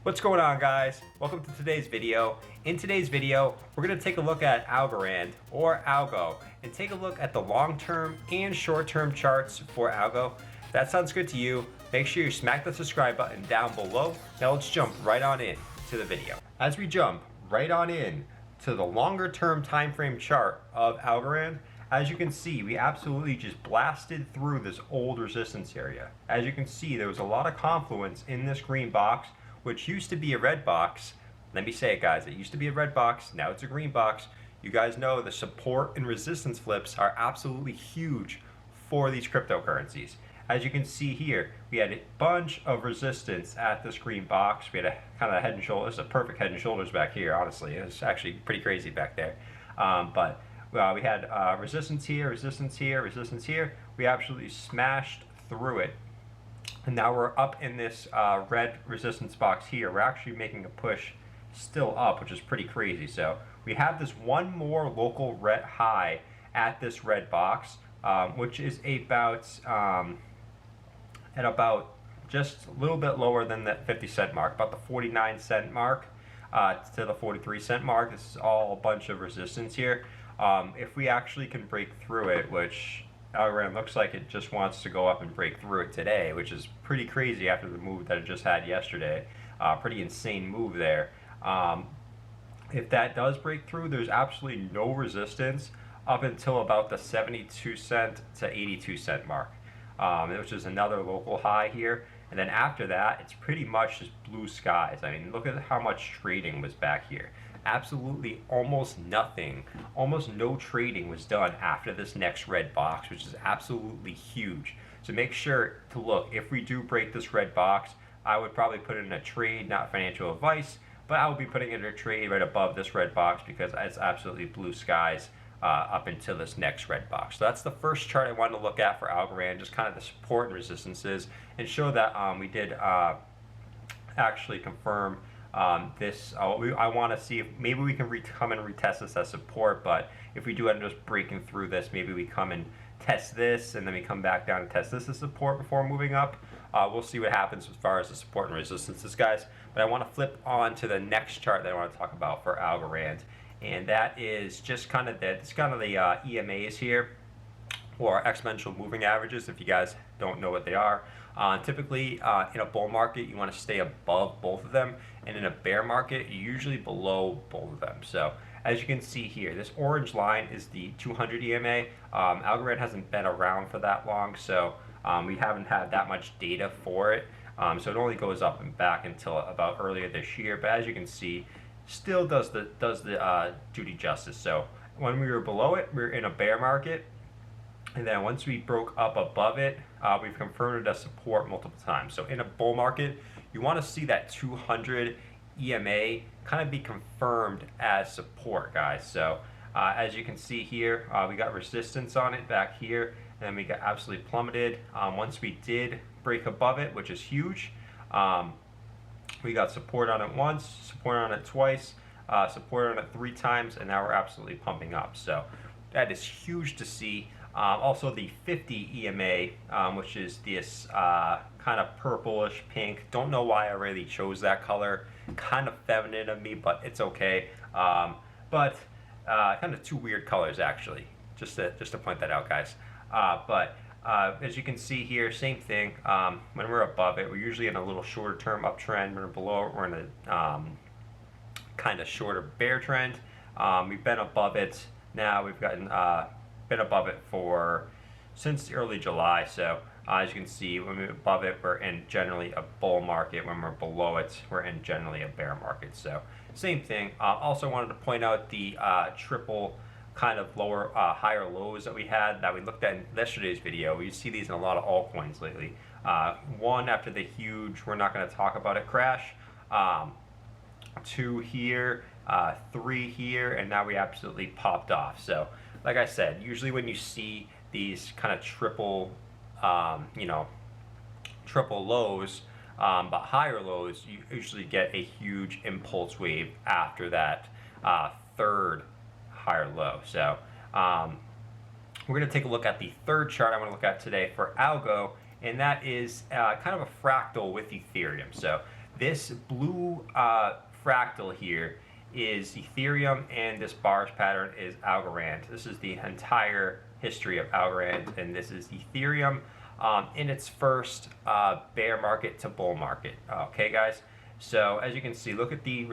What's going on, guys? Welcome to today's video. In today's video, we're going to take a look at Algorand or ALGO and take a look at the long-term and short-term charts for ALGO. If that sounds good to you, make sure you smack the subscribe button down below. Now let's jump right on in to the video. As we jump right on in to the longer-term time frame chart of Algorand, as you can see, we absolutely just blasted through this old resistance area. As you can see, there was a lot of confluence in this green box, which used to be a red box. Let me say it, guys, it used to be a red box, now it's a green box. You guys know the support and resistance flips are absolutely huge for these cryptocurrencies. As you can see here, we had a bunch of resistance at this green box. We had a kind of head and shoulders, a perfect head and shoulders back here, honestly. It was actually pretty crazy back there. We had resistance here, resistance here, resistance here. We absolutely smashed through it. And now we're up in this red resistance box here. We're actually making a push still up, which is pretty crazy. So we have this one more local red high at this red box, which is about just a little bit lower than the 50-cent mark, about the 49-cent mark to the 43-cent mark. This is all a bunch of resistance here. If we actually can break through it, which Algorand looks like it just wants to go up and break through it today, which is pretty crazy after the move that it just had yesterday. Pretty insane move there. If that does break through, there's absolutely no resistance up until about the 72-cent to 82-cent mark, which is another local high here. And then after that, it's pretty much just blue skies. I mean, look at how much trading was back here. Absolutely almost nothing, almost no trading was done after this next red box, which is absolutely huge. So make sure to look. If we do break this red box, I would probably put it in a trade, not financial advice, but I will be putting it in a trade right above this red box because it's absolutely blue skies up until this next red box. So that's the first chart I wanted to look at for Algorand, just kind of the support and resistances, and show that we did actually confirm this. I want to see if maybe we can come and retest this as support, but if we do end up just breaking through this, maybe we come and test this and then we come back down and test this as support before moving up. We'll see what happens as far as the support and resistances, guys. But I want to flip on to the next chart that I want to talk about for Algorand, and that is just kind of the EMAs here, or exponential moving averages, if you guys don't know what they are. Typically, in a bull market, you want to stay above both of them, and in a bear market, you're usually below both of them. So as you can see here, this orange line is the 200 EMA. Algorand hasn't been around for that long, so we haven't had that much data for it. So it only goes up and back until about earlier this year, but as you can see, still does the duty justice. So when we were below it, we were in a bear market. And then once we broke up above it, we've confirmed it as support multiple times. So in a bull market, you want to see that 200 EMA kind of be confirmed as support, guys. So as you can see here, we got resistance on it back here, and then we got absolutely plummeted. Once we did break above it, which is huge, we got support on it once, support on it twice, support on it 3 times, and now we're absolutely pumping up. So that is huge to see. Also the 50 EMA, which is this kind of purplish pink. Don't know why I really chose that color. Kind of feminine of me, but it's okay. Kind of 2 weird colors, actually. Just to point that out, guys. As you can see here, same thing. When we're above it, we're usually in a little shorter term uptrend. When we're below it, we're in a kind of shorter bear trend. We've been above it. Now we've gotten been above it since early July. So as you can see, when we're above it, we're in generally a bull market. When we're below it, we're in generally a bear market. So same thing. Also wanted to point out the triple kind of higher lows that we had that we looked at in yesterday's video. We see these in a lot of altcoins lately. One after the huge, we're not going to talk about it, crash. 2 here, 3 here, and now we absolutely popped off. So like I said, usually when you see these kind of triple lows, but higher lows, you usually get a huge impulse wave after that third higher low. So we're going to take a look at the third chart I want to look at today for Algo, and that is kind of a fractal with Ethereum. So This blue fractal here is Ethereum, and this bars pattern is Algorand. This is the entire history of Algorand, and this is Ethereum in its first bear market to bull market. Okay, guys. So as you can see, look at the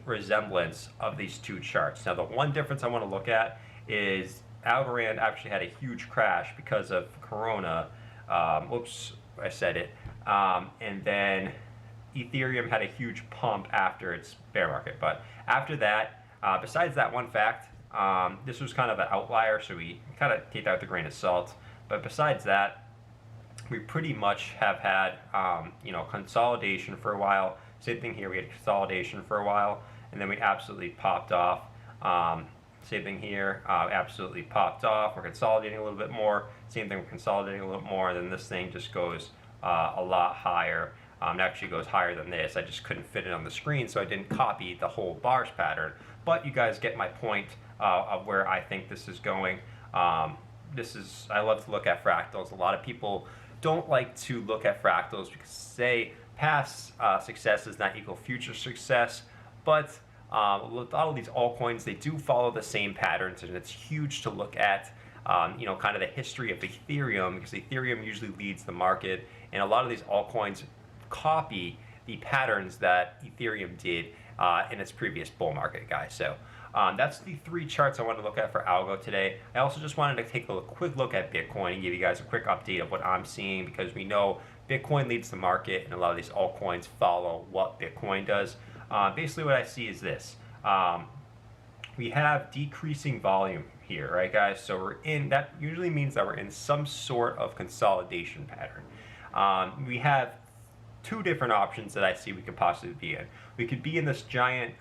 resemblance of these two charts. Now, the one difference I want to look at is Algorand actually had a huge crash because of Corona. Whoops, I said it. And then Ethereum had a huge pump after its bear market. But after that, besides that one fact, this was kind of an outlier, so we kind of take that with a grain of salt. But besides that, we pretty much have had, consolidation for a while. Same thing here, we had consolidation for a while, and then we absolutely popped off. Same thing here, absolutely popped off. We're consolidating a little bit more. Same thing, we're consolidating a little more, and then this thing just goes a lot higher. It actually goes higher than this. I just couldn't fit it on the screen, so I didn't copy the whole bars pattern. But you guys get my point of where I think this is going. I love to look at fractals. A lot of people don't like to look at fractals because say past success does not equal future success. But a lot of these altcoins, they do follow the same patterns, and it's huge to look at. Kind of the history of Ethereum, because Ethereum usually leads the market, and a lot of these altcoins copy the patterns that Ethereum did in its previous bull market, guys. So that's the three charts I wanted to look at for Algo today. I also just wanted to take a quick look at Bitcoin and give you guys a quick update of what I'm seeing, because we know Bitcoin leads the market and a lot of these altcoins follow what Bitcoin does. Basically what I see is this. We have decreasing volume here, right, guys? So that usually means that we're in some sort of consolidation pattern. We have two different options that I see we could possibly be in. We could be in this giant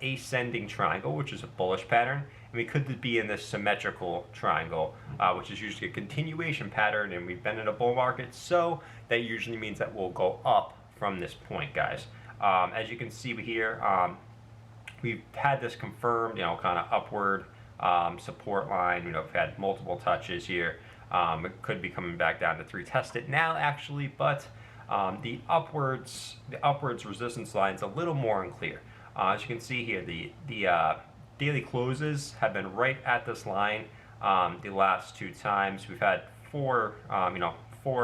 ascending triangle, which is a bullish pattern, and we could be in this symmetrical triangle, which is usually a continuation pattern, and we've been in a bull market, so that usually means that we'll go up from this point, guys. As you can see here, we've had this confirmed, kind of upward support line. We've had multiple touches here. It could be coming back down to retest it now, actually, but the upwards resistance line is a little more unclear. As you can see here, the daily closes have been right at this line the last two times. We've had four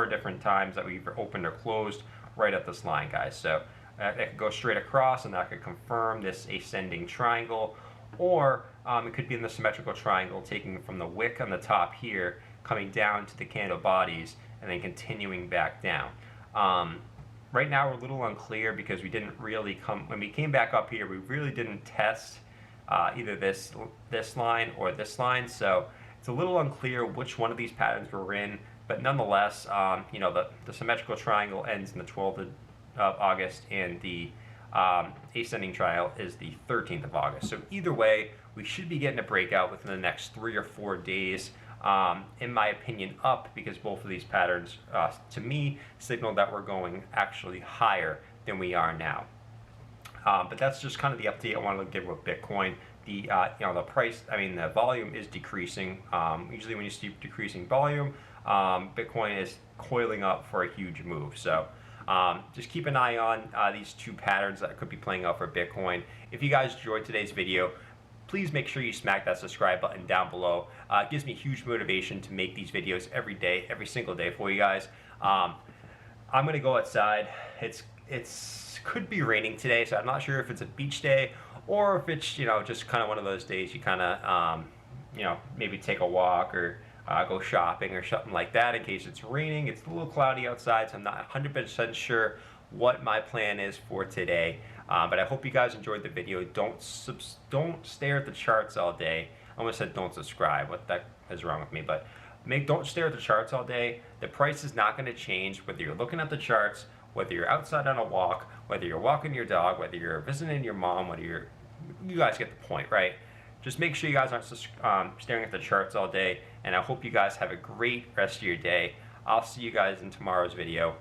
different times that we've opened or closed right at this line, guys. So that could go straight across, and that could confirm this ascending triangle, or it could be in the symmetrical triangle, taking from the wick on the top here, coming down to the candle bodies, and then continuing back down. Right now we're a little unclear because we didn't really when we came back up here, we really didn't test either this line or this line, so it's a little unclear which one of these patterns we're in, but nonetheless, the symmetrical triangle ends in the 12th of August, and the ascending triangle is the 13th of August. So either way, we should be getting a breakout within the next 3 or 4 days. In my opinion, up, because both of these patterns, to me, signal that we're going actually higher than we are now. But that's just kind of the update I wanted to give with Bitcoin. The the volume is decreasing. Usually, when you see decreasing volume, Bitcoin is coiling up for a huge move. So just keep an eye on these two patterns that could be playing out for Bitcoin. If you guys enjoyed today's video, please make sure you smack that subscribe button down below. It gives me huge motivation to make these videos every day, every single day for you guys. I'm gonna go outside. It's could be raining today, so I'm not sure if it's a beach day or if it's just kind of one of those days you kind of maybe take a walk or go shopping or something like that in case it's raining. It's a little cloudy outside, so I'm not 100% sure what my plan is for today. But I hope you guys enjoyed the video. Don't stare at the charts all day. I almost said don't subscribe. What the heck is wrong with me? But don't stare at the charts all day. The price is not going to change whether you're looking at the charts, whether you're outside on a walk, whether you're walking your dog, whether you're visiting your mom, you guys get the point, right? Just make sure you guys aren't staring at the charts all day, and I hope you guys have a great rest of your day. I'll see you guys in tomorrow's video.